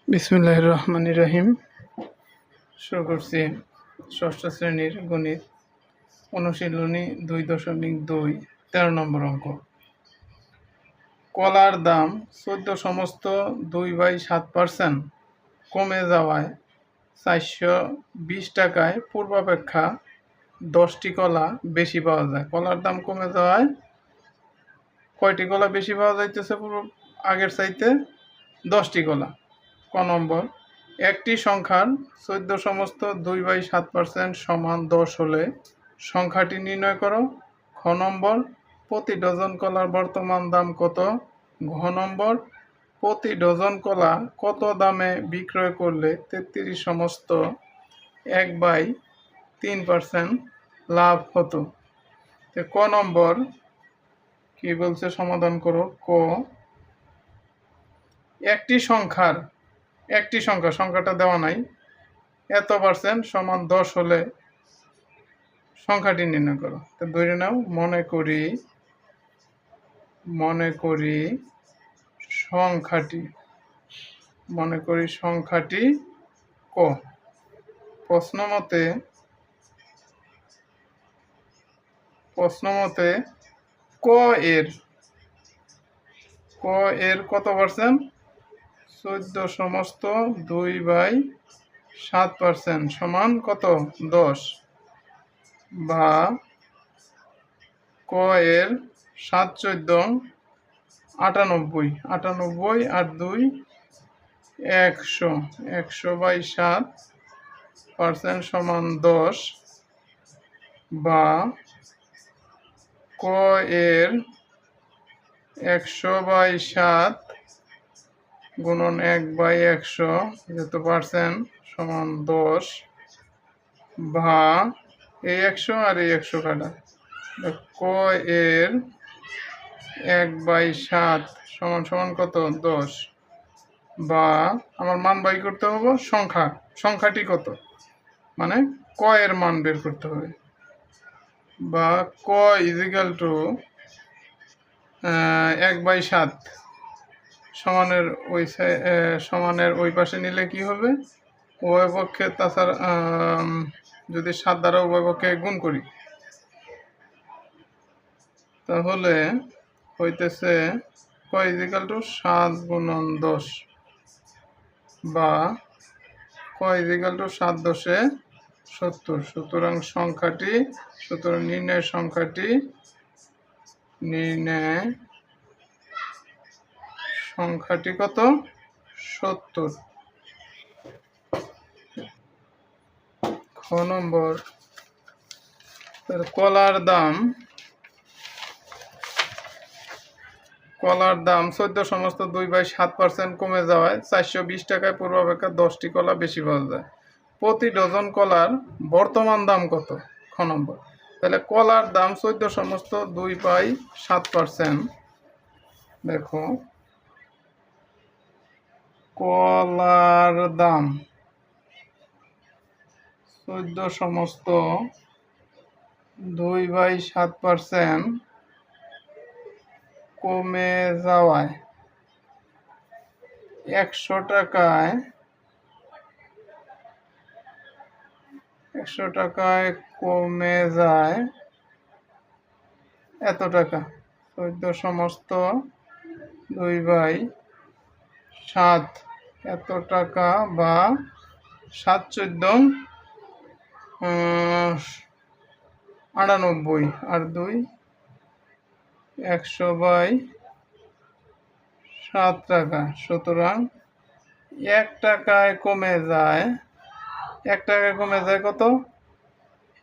বিসমিল্লাহির রহমানির রহিম। শুরু করছি ষষ্ঠ শ্রেণীর গণিত অনুশীলনী 2.2 13 নম্বর অঙ্ক। কলার দাম 14.2/7% কমে যাওয়ায় 420 টাকায় পূর্বাপেক্ষা 10টি কলা বেশি পাওয়া যায়। কলার দাম কমে যাওয়ায় কয়টি কলা বেশি পাওয়া যাইতেছে আগের চাইতে? 10টি কলা। ক নম্বর, একটি সংখ্যার 14.2/7% সমান 10 হলে সংখ্যাটি নির্ণয় করো। খ নম্বর, প্রতি ডজন কলার বর্তমান দাম কত? ঘ নম্বর, প্রতি ডজন কলা কত দামে বিক্রয় করলে 33/1/3% লাভ হতো? ক নম্বর কি বলছে সমাধান করো। ক, একটি সংখ্যাটা দেওয়া নাই, এত পার্সেন্ট সমান 10 হলে সংখ্যাটি নির্ণয় করো। তো ধরে নাও, মনে করি সংখ্যাটি ক। প্রশ্ন মতে ক এর কত পার্সেন্ট? 14.2/7% সমান কত? 10। বা ক এর 7×14 98 আর 2 100 100/7% সমান 10। বা ক এর 100/7 গুণন 1/100 যেহেতু পার্সেন্ট সমান 10। বা এই 100 আর এই 100 কাটা, ক এর 1/7 সমান কত? 10। বা আমার মান বাই করতে হবে, সংখ্যাটি কত, মানে ক এর মান বের করতে হবে। বা ক ইজিক্যাল টু 1/7 সমানের ওই পাশে নিলে কি হবে? উভয় পক্ষে, তাছাড়া যদি 7 দ্বারা উভয় পক্ষে গুণ করি তাহলে হইতেছে ক ইজিক্যাল টু 7 গুণন 10। বা ক ইজিক্যাল টু 7 10 70। সুতরাং নির্ণয়ের সংখ্যাটি কত? 70। খ নম্বর, কলার দাম 14.2/7% কমে যাওয়ায় 420 টাকায় পূর্বাপেক্ষা 10টি কলা বেশি পাওয়া যায়। প্রতি ডজন কলার বর্তমান দাম কত? খ নম্বর, তাহলে কলার দাম 14.2/7%। দেখো, কলার দাম 14.2/7% কমে যাওয়ায় 100 টাকায় কমে যায় এত টাকা। 14.2/7 এত টাকা, বা 7×14 98 আর 2 100/7 টাকা। সুতরাং 1 টাকায় কমে যায় কত?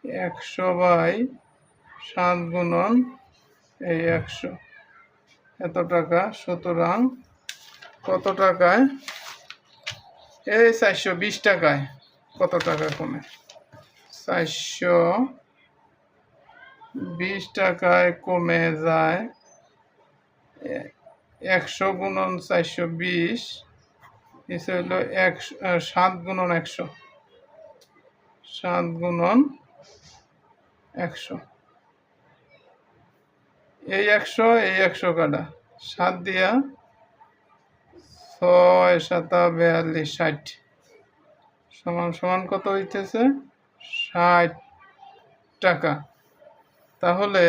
100/7 গুণন এই 100, এত টাকা। সুতরাং কত টাকায়? এই 420 টাকায় কত টাকা কমে? 420 টাকায় কমে যায় 100 গুণন 420, এসে হলো 7 গুণন 100, 7 গুণন 100। এই 100 কাটা, 7 দিয়া 6 7 42 60 সমান সমান কত হইতেছে 60 টাকা। তাহলে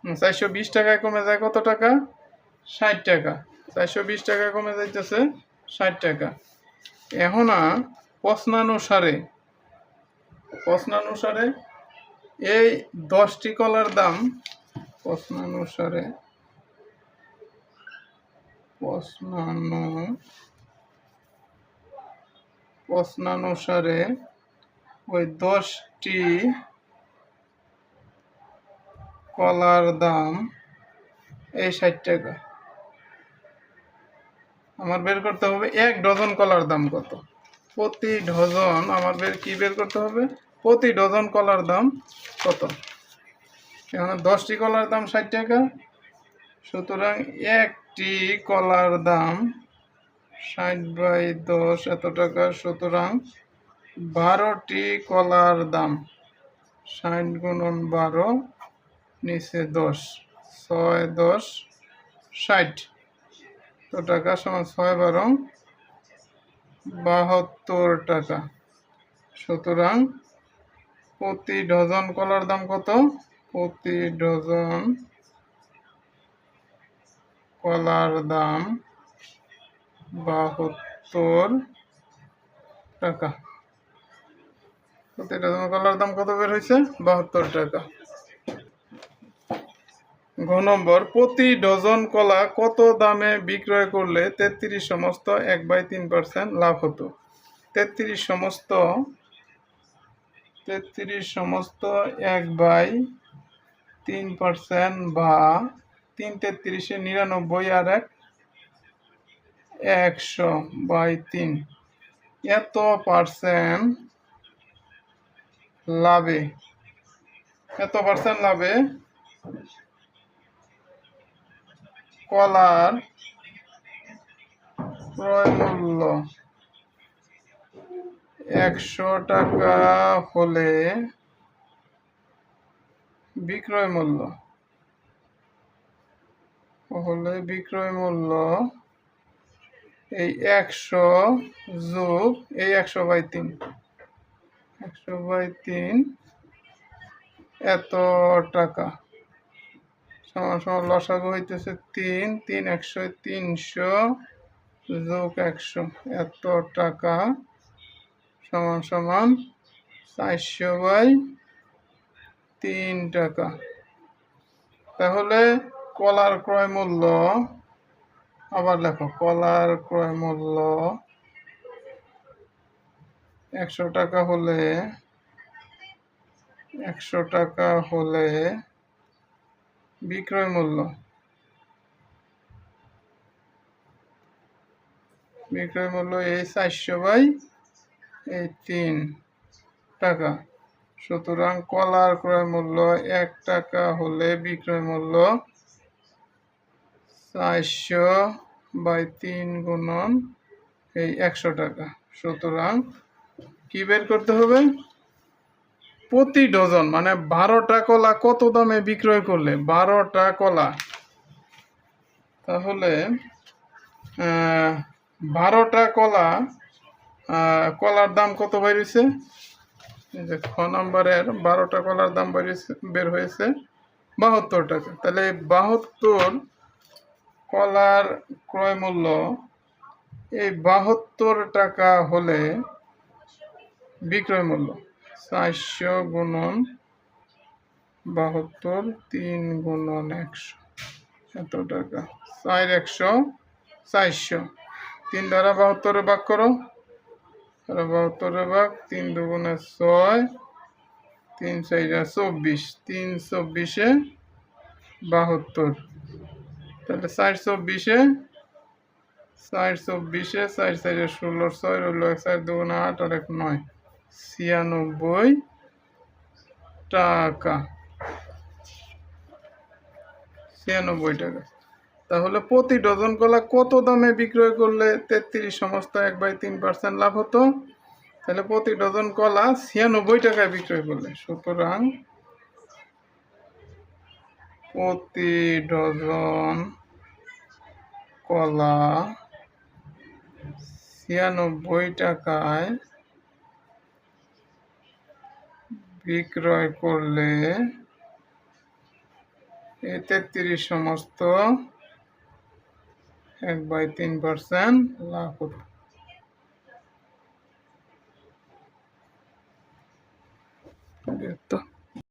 420 টাকায় কমে যায় কত টাকা 60 টাকা। 420 টাকায় কমে যাইতেছে 60 টাকা। এখন প্রশ্নানুসারে এই 10টি কলার দাম প্রশ্নানুসারে ওই 10টি কলার দাম এই 60 টাকা। আমার বের করতে হবে 1 ডজন কলার দাম কত। প্রতি ডজন আমার বের করতে হবে প্রতি ডজন কলার দাম কত। এখানে 10টি কলার দাম 60 টাকা, সুতরাং একটি কলার দাম 60/10 এত টাকা। সুতরাং 12টি কলার দাম 60 × 12 নিচে 10 6 10 60 তো টাকা সমান 6 12 72 টাকা। সুতরাং প্রতি ডজন কলার দাম কত প্রতি ডজন কলার দাম 72 টাকা। প্রতি ডজন কলার দাম কত বের হয়েছে 72 টাকা। ঘ নম্বর প্রতি ডজন কলা কত দামে বিক্রয় করলে 33 সমস্ত 1/3% লাভ হতো। 33 সমস্ত 1/3% বা 3 33 99 আর 100/3 এত পার্সেন্ট লাভে কলার ক্রয় মূল্য 100 টাকা হলে বিক্রয় মূল্য এই 100 যোগ এই 100/3 এত টাকা সমান লসাগু হইতেছে 3 3 100 300 যোগ 100 এত টাকা সমান 400/3 টাকা। তাহলে কলার ক্রয় মূল্য আবার লেখো কলার ক্রয় মূল্য 100 টাকা হলে বিক্রয় মূল্য এই 400/3 টাকা। সুতরাং কলার ক্রয় মূল্য 1 টাকা হলে বিক্রয় মূল্য 400/3 গুণন এই 100 টাকা। সুতরাং কি বের করতে হবে প্রতি ডজন মানে 12টা কলা কত দামে বিক্রয় করলে 12টা কলা। তাহলে 12টা কলার দাম কত বেরিয়েছে যে খ নম্বরের 12টা কলার দাম বের হয়েছে 72 টাকা। তাহলে 72 কলার ক্রয় মূল্য এই 72 টাকা হলে বিক্রয় মূল্য 400 গুণন 72 3 গুণন 100 এত টাকা 4 400 3 দ্বারা 72 ভাগ করো 72 ভাগ 3 দুগুণে 6 3 4 24 3 24 72 তাহলে 4 24 4 4 16 6 রইল 4 দুগুণে 8 আর 1 9 96 টাকা 96 টাকা। তাহলে প্রতি ডজন কলা কত দামে বিক্রয় করলে 33 সমস্ত 1/3% লাভ হতো। তাহলে প্রতি ডজন কলা 96 টাকায় বিক্রয় করলে সুতরাং প্রতি ডজন কলা টাকায় বিক্রয় করলে এই 33 সমস্ত 1/3% লাভ হতো।